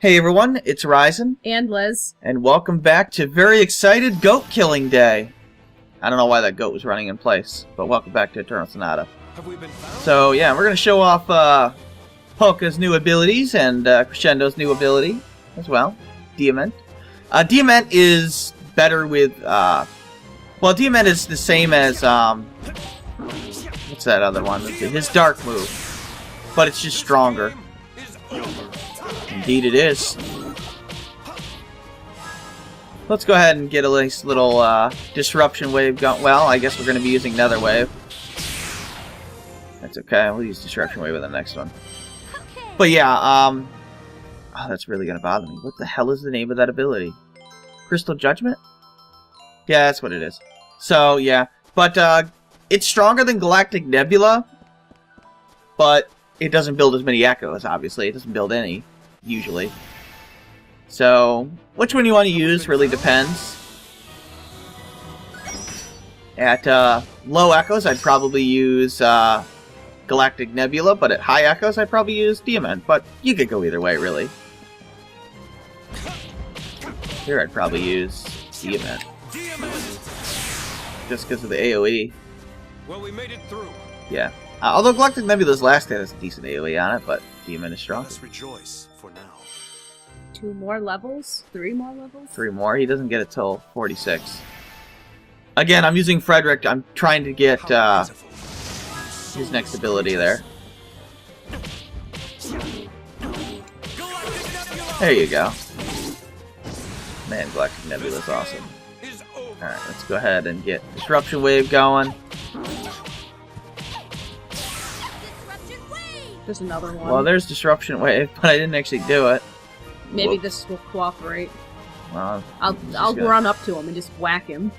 Hey everyone, it's Ryzen. And Liz. And welcome back to very excited goat killing day. I don't know why that goat was running in place, but welcome back to Eternal Sonata. Have we been found? So yeah, we're going to show off Polka's new abilities and Crescendo's new ability as well. Diament. Diament is better with, well, Diament is the same as, what's that other one? His dark move. But it's just stronger. Indeed it is. Let's go ahead and get a nice little disruption wave going. Well, I guess we're going to be using Nether wave. That's okay, we'll use disruption wave with the next one. But yeah, oh, that's really going to bother me. What the hell is the name of that ability? Crystal Judgment? Yeah, that's what it is. So, yeah. But it's stronger than Galactic Nebula, but it doesn't build as many echoes, obviously. It doesn't build any, usually. So, which one you want to use really depends. At low echoes, I'd probably use Galactic Nebula, but at high echoes, I'd probably use Diament. But you could go either way, really. Here, I'd probably use Diament. Just because of the AoE. Well, we made it through. Yeah. Although Galactic Nebula's last hit has a decent AoE on it, but Diament is strong. Let's rejoice for now. 2 more levels? 3 more levels? 3 more. He doesn't get it till 46. Again, I'm using Frederic. I'm trying to get his next ability there. There you go. Man, Galactic Nebula's awesome. Alright, let's go ahead and get Disruption Wave going. There's another one. Well, there's Disruption Wave, but I didn't actually do it. Maybe Whoops. this will cooperate. Well, I'll run up to him and just whack him.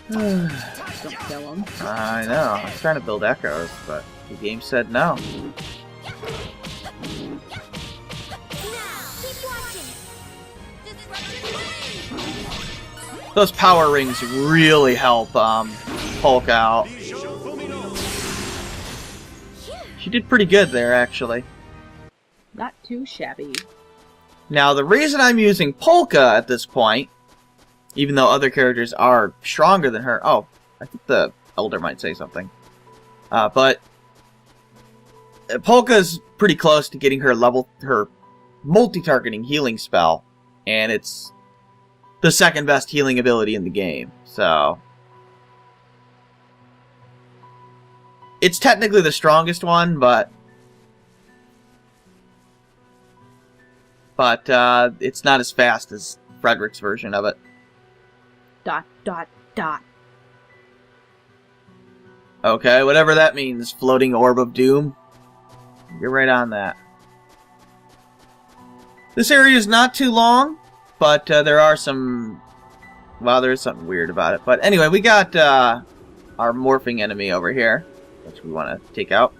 Don't kill him. I know. I was trying to build echoes, but the game said no. Those power rings really help Polka out. She did pretty good there, actually. Not too shabby. Now, the reason I'm using Polka at this point, even though other characters are stronger than her... Oh, I think the Elder might say something. But Polka's pretty close to getting her multi-targeting healing spell, and it's the second best healing ability in the game, so... It's technically the strongest one, but it's not as fast as Frederic's version of it. ... Okay, whatever that means, floating orb of doom. You're right on that. This area is not too long, but there are some... Well, there is something weird about it. But anyway, we got our morphing enemy over here, which we want to take out.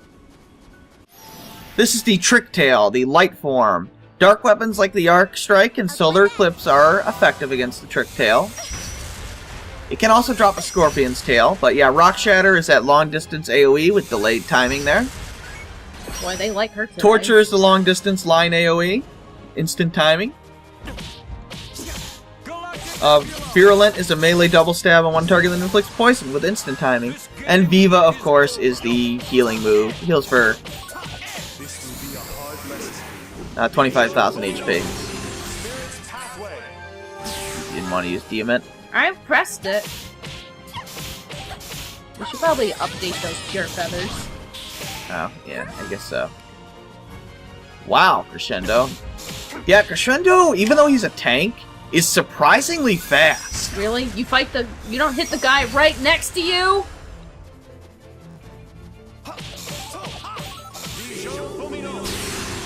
This is the Trick Tail, the light form. Dark weapons like the Arc Strike and Solar Eclipse are effective against the Trick Tail. It can also drop a Scorpion's Tail, but yeah, Rock Shatter is that long distance AoE with delayed timing there. Boy, they like her today. Torture is the long distance line AoE, instant timing. Virulent is a melee double stab on one target that inflicts poison with instant timing. And Viva, of course, is the healing move. Heals for 25,000 HP. Didn't want to use Diament. I've pressed it. We should probably update those pure feathers. Oh, yeah, I guess so. Wow, Crescendo. Yeah, Crescendo, even though he's a tank, is surprisingly fast. Really? You don't hit the guy right next to you?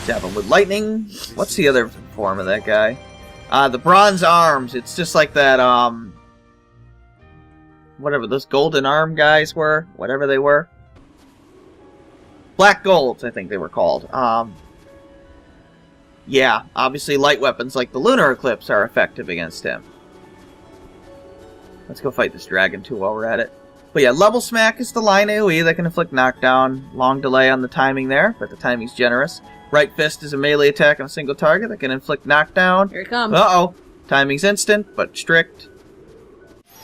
Stab him with lightning. What's the other form of that guy? The bronze arms. It's just like that, whatever those golden arm guys were. Whatever they were. Black golds, I think they were called. Yeah, obviously light weapons like the Lunar Eclipse are effective against him. Let's go fight this dragon too while we're at it. But yeah, Level Smack is the line AoE that can inflict knockdown. Long delay on the timing there, but the timing's generous. Right Fist is a melee attack on a single target that can inflict knockdown. Here it comes. Uh-oh. Timing's instant, but strict.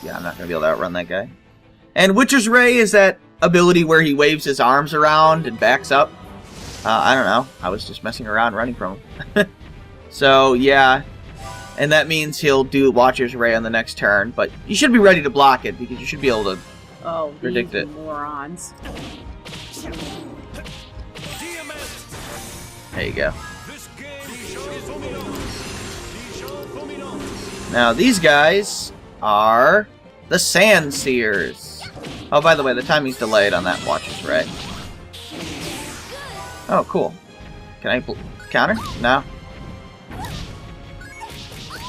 Yeah, I'm not going to be able to outrun that guy. And Witcher's Ray is that ability where he waves his arms around and backs up. I don't know. I was just messing around running from him. So, yeah. And that means he'll do Watcher's Ray on the next turn. But you should be ready to block it, because you should be able to predict it. Morons. There you go. Now, these guys are the Sand Seers. Oh, by the way, the timing's delayed on that Watcher's Ray. Oh, cool. Can I counter? No.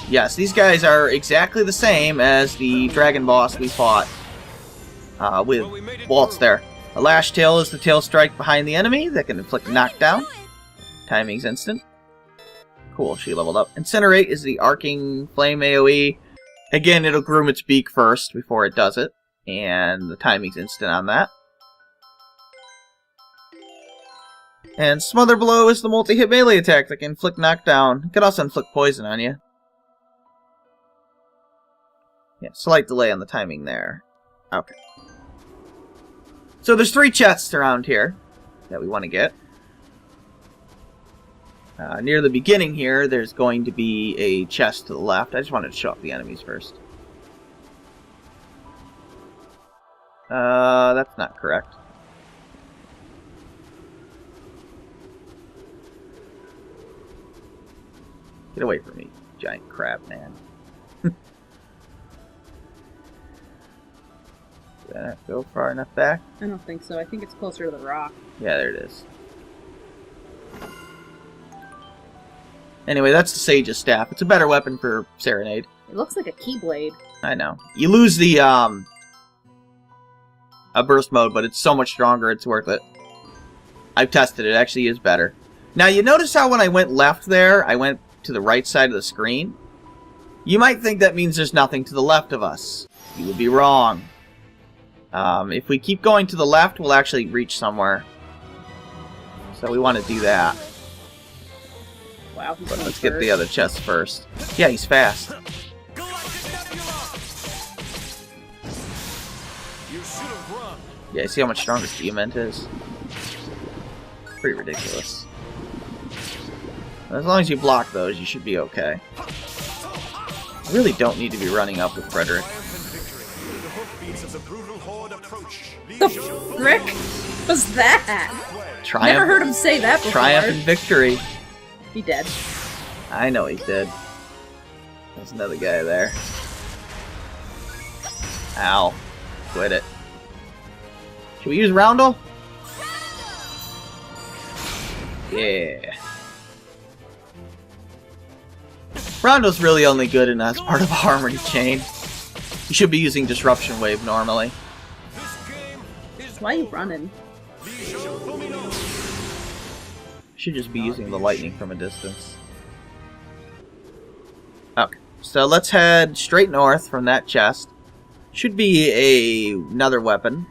Yes, these guys are exactly the same as the dragon boss we fought with Waltz there. A Lash Tail is the tail strike behind the enemy that can inflict knockdown. Timing's instant. Cool, she leveled up. Incinerate is the arcing flame AoE. Again, it'll groom its beak first before it does it. And the timing's instant on that. And Smother Blow is the multi-hit melee attack that can inflict knockdown. It can also inflict poison on you. Yeah, slight delay on the timing there. Okay. So there's 3 chests around here that we want to get. Near the beginning here, there's going to be a chest to the left. I just wanted to show off the enemies first. That's not correct. Get away from me, giant crab man. Did I not go far enough back? I don't think so. I think it's closer to the rock. Yeah, there it is. Anyway, that's the Sage's Staff. It's a better weapon for Serenade. It looks like a Keyblade. I know. You lose the, a burst mode, but it's so much stronger, it's worth it. I've tested it. It actually is better. Now, you notice how when I went left there, I went to the right side of the screen? You might think that means there's nothing to the left of us. You would be wrong. If we keep going to the left, we'll actually reach somewhere. So we want to do that. Wow, But let's get the other chest first. Yeah, he's fast. Yeah, see how much stronger Diament is? Pretty ridiculous. As long as you block those, you should be okay. I really don't need to be running up with Frederic. The frick was that? Triumph. Never heard him say that before. Triumph and victory. He dead. I know he's dead. There's another guy there. Ow. Quit it. Should we use Roundel? Yeah. Roundel's really only good in as part of a Harmony Chain. You should be using Disruption Wave normally. Why are you running? Should just be using the lightning from a distance. Okay, so let's head straight north from that chest. Should be another weapon.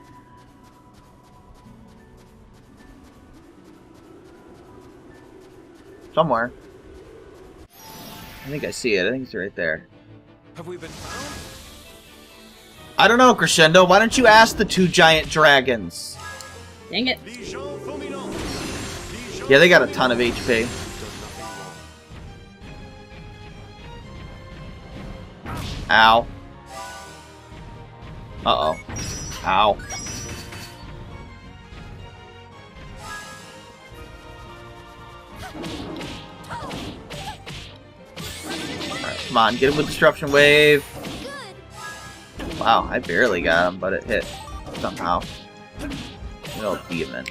Somewhere. I think I see it. I think it's right there. Have we been found? I don't know, Crescendo. Why don't you ask the 2 giant dragons? Dang it. Yeah, they got a ton of HP. Ow. Uh-oh. Ow. Alright, come on, get him with Disruption Wave. Wow, I barely got him, but it hit somehow. Good old Diament.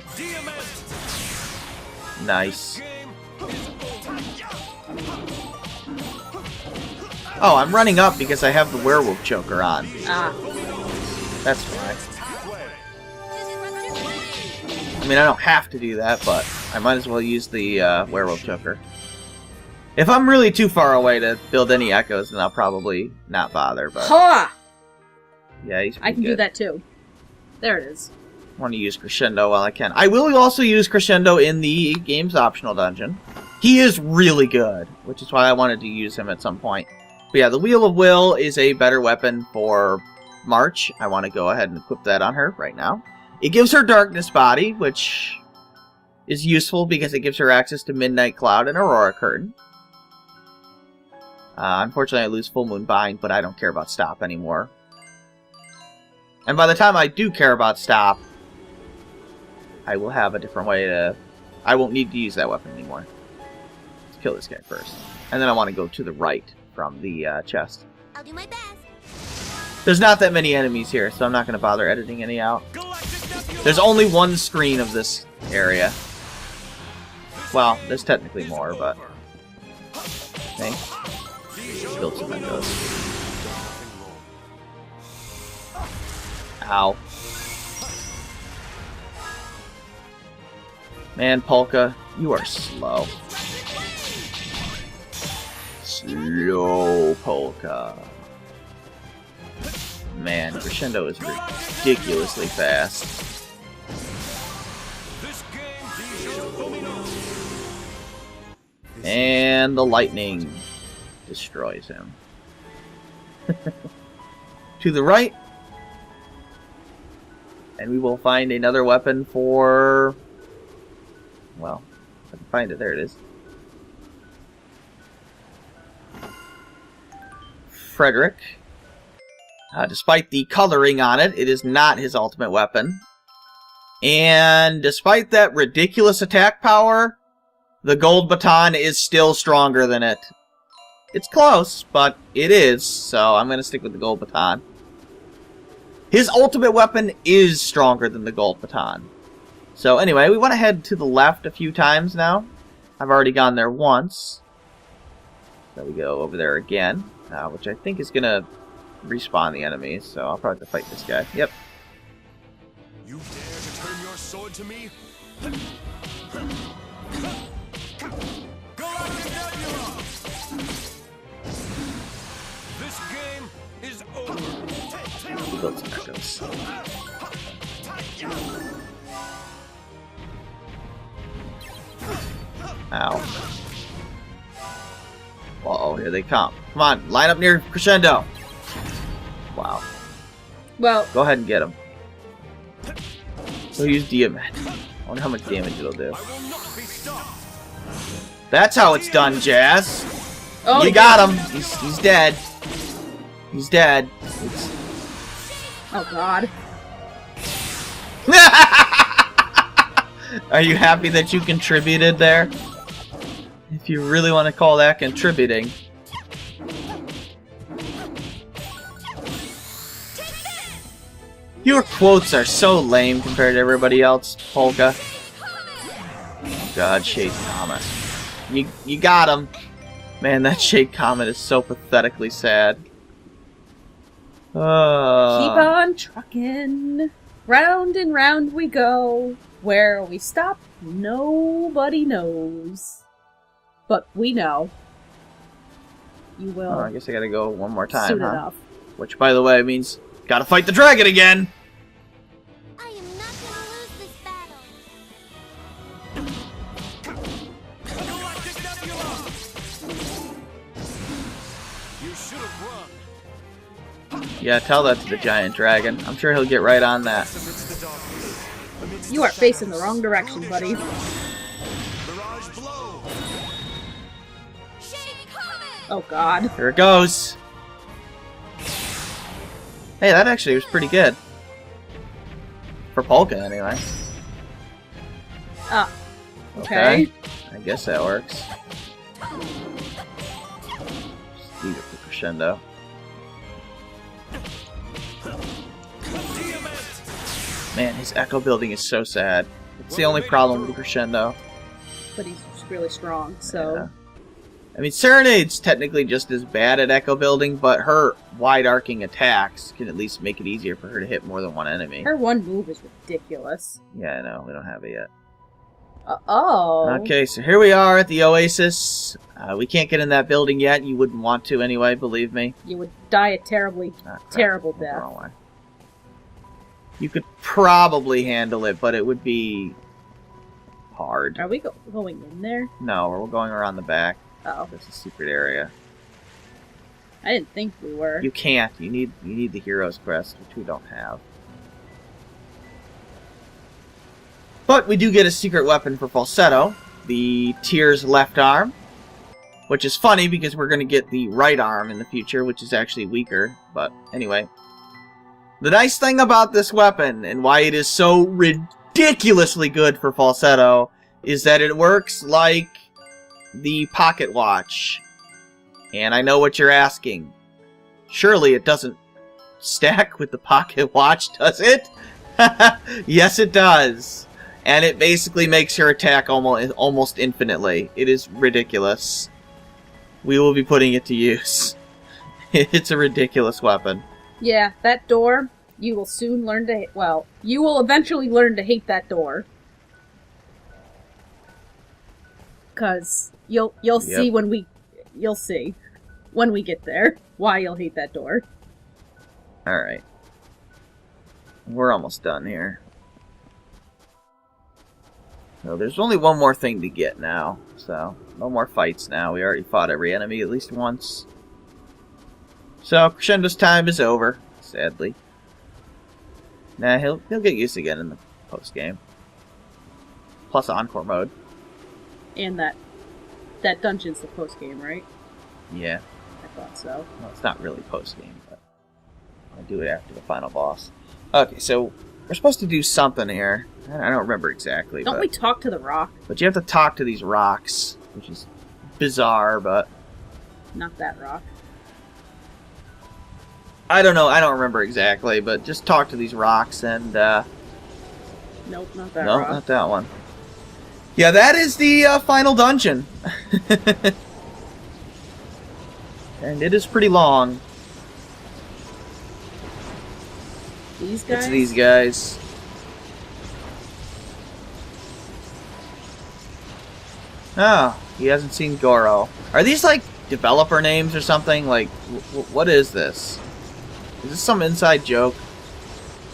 Nice. Oh, I'm running up because I have the Werewolf Choker on. Ah. That's why. I mean, I don't have to do that, but I might as well use the Werewolf Choker. If I'm really too far away to build any echoes, then I'll probably not bother, but... Ha! Yeah, he's pretty I can good. do that too. There it is. I want to use Crescendo while I can. I will also use Crescendo in the game's optional dungeon. He is really good, which is why I wanted to use him at some point. But yeah, the Wheel of Will is a better weapon for March. I want to go ahead and equip that on her right now. It gives her Darkness Body, which is useful because it gives her access to Midnight Cloud and Aurora Curtain. Unfortunately, I lose Full Moon Bind, but I don't care about Stop anymore. And by the time I do care about Stop, I will have a different way to... I won't need to use that weapon anymore. Let's kill this guy first. And then I want to go to the right from the chest. I'll do my best. There's not that many enemies here, so I'm not going to bother editing any out. There's only one screen of this area. Well, there's technically more, but... Okay. Build some windows. Ow. Man, Polka, you are slow. Slow, Polka. Man, Crescendo is ridiculously fast. And the lightning destroys him. To the right. And we will find another weapon for... Well, I can find it. There it is. Frederic. Despite the coloring on it, it is not his ultimate weapon. And despite that ridiculous attack power, the gold baton is still stronger than it. It's close, but it is, so I'm going to stick with the gold baton. His ultimate weapon is stronger than the gold baton. So anyway, we want to head to the left a few times now. I've already gone there once. So we go over there again, which I think is going to respawn the enemies, so I'll probably have to fight this guy. Yep. You dare to turn your sword to me? Galactic Nebula! This game is over. We'll build some echoes. Ow. Uh-oh, here they come. Come on, line up near Crescendo. Wow. Well, go ahead and get him. We'll use Diament. I wonder how much damage it'll do. That's how it's done, Jazz. oh, You got him. He's dead. He's dead. Oh God. Are you happy that you contributed there? If you really want to call that contributing. Your quotes are so lame compared to everybody else, Polka. Oh God, Shade Comet. You got him. Man, that Shade Comet is so pathetically sad. Keep on trucking. Round and round we go. Where we stop, nobody knows. But we know. You will. Oh, I guess I gotta go one more time, soon huh? enough. Which, by the way, means gotta fight the dragon again! I am not gonna lose this battle. Galactic Nebula! You should have run. Yeah, tell that to the giant dragon. I'm sure he'll get right on that. You are facing the wrong direction, buddy. Mirage blow. Oh God. Here it goes! Hey, that actually was pretty good. For Polka, anyway. Ah. Okay. I guess that works. Just leave it for Crescendo. Man, his echo building is so sad. It's the only problem with Crescendo. But he's just really strong, so... Yeah. I mean, Serenade's technically just as bad at echo building, but her wide-arcing attacks can at least make it easier for her to hit more than one enemy. Her one move is ridiculous. Yeah, I know. We don't have it yet. Oh. Okay, so here we are at the Oasis. We can't get in that building yet. You wouldn't want to anyway, believe me. You would die a terrible Ah, crap. death. Wrong way. You could probably handle it, but it would be hard. Are we going in there? No, we're going around the back. Oh. That's a secret area. I didn't think we were. You can't. You need the hero's crest, which we don't have. But we do get a secret weapon for Falsetto, the Tyr's left arm, which is funny because we're going to get the right arm in the future, which is actually weaker. But anyway, the nice thing about this weapon and why it is so ridiculously good for Falsetto is that it works like the pocket watch. And I know what you're asking. Surely it doesn't stack with the pocket watch, does it? Yes, it does. And it basically makes your attack almost infinitely. It is ridiculous. We will be putting it to use. It's a ridiculous weapon. Yeah, that door, you will soon learn to... Well, you will eventually learn to hate that door. Because you'll see when we... You'll see when we get there why you'll hate that door. Alright. We're almost done here. So there's only one more thing to get now. So, no more fights now. We already fought every enemy at least once. So, Crescendo's time is over, sadly. Nah, he'll get used again in the post-game. Plus Encore mode. And that dungeon's the post-game, right? Yeah. I thought so. Well, it's not really post-game, but I'll do it after the final boss. Okay, so we're supposed to do something here. I don't remember exactly. Don't we talk to the rock? But you have to talk to these rocks, which is bizarre, but... Not that rock. I don't know, I don't remember exactly, but just talk to these rocks and, Nope, not that no, rock. not that one. Yeah, that is the final dungeon. And it is pretty long. These guys? It's these guys. Oh, he hasn't seen Goro. Are these like developer names or something? Like, what is this? Is this some inside joke?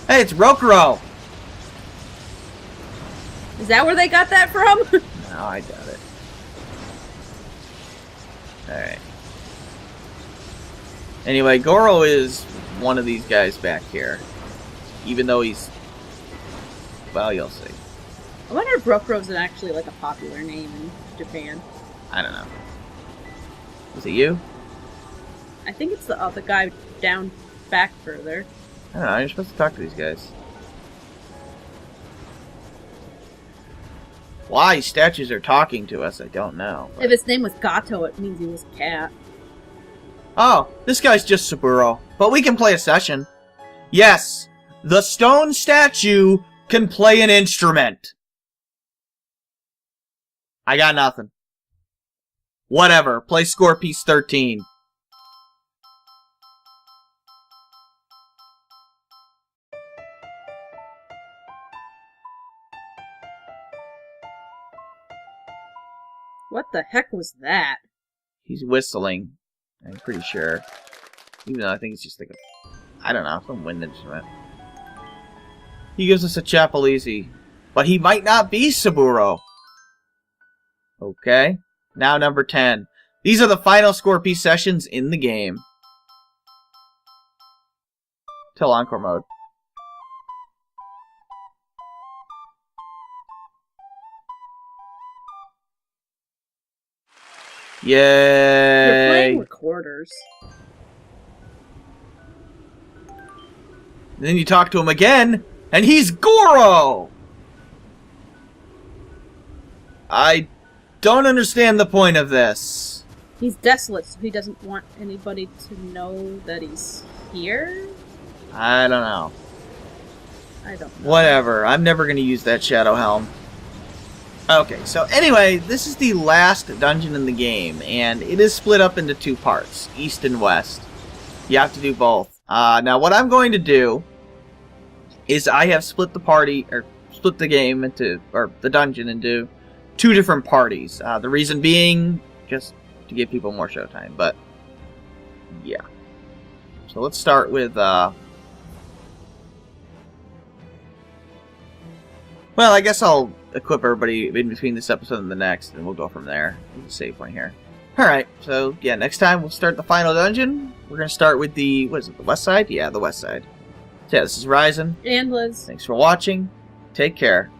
Hey, it's Rokuro! Is that where they got that from? No, I doubt it. Alright. Anyway, Goro is one of these guys back here. Even though he's... Well, you'll see. I wonder if Rokuro's actually like a popular name in Japan. I don't know. Is it you? I think it's the guy down back further. I don't know, you're supposed to talk to these guys. Why statues are talking to us, I don't know. But... If his name was Gato, it means he was a cat. Oh, this guy's just Saburo. But we can play a session. Yes, the stone statue can play an instrument. I got nothing. Whatever, play score piece 13. What the heck was that? He's whistling, I'm pretty sure. Even though I think it's just like a... I don't know, some wind instrument. He gives us a Chapelisi. But he might not be Saburo. Okay. Now number 10. These are the final score piece sessions in the game. Till Encore mode. Yay! You're playing recorders. And then you talk to him again, and he's Goro! I don't understand the point of this. He's desolate, so he doesn't want anybody to know that he's here? I don't know. I don't know. Whatever, I'm never going to use that Shadow Helm. Okay, so anyway, this is the last dungeon in the game, and it is split up into two parts, east and west. You have to do both. Now, what I'm going to do is I have split the game into, or the dungeon into two different parties. The reason being, just to give people more showtime, but yeah. So let's start with Well, I guess I'll equip everybody in between this episode and the next, and we'll go from there. There's a save point here. Alright, so yeah, next time we'll start the final dungeon. We're going to start with the, what is it, the west side? Yeah, the west side. So yeah, this is Ryzen. And Liz. Thanks for watching. Take care.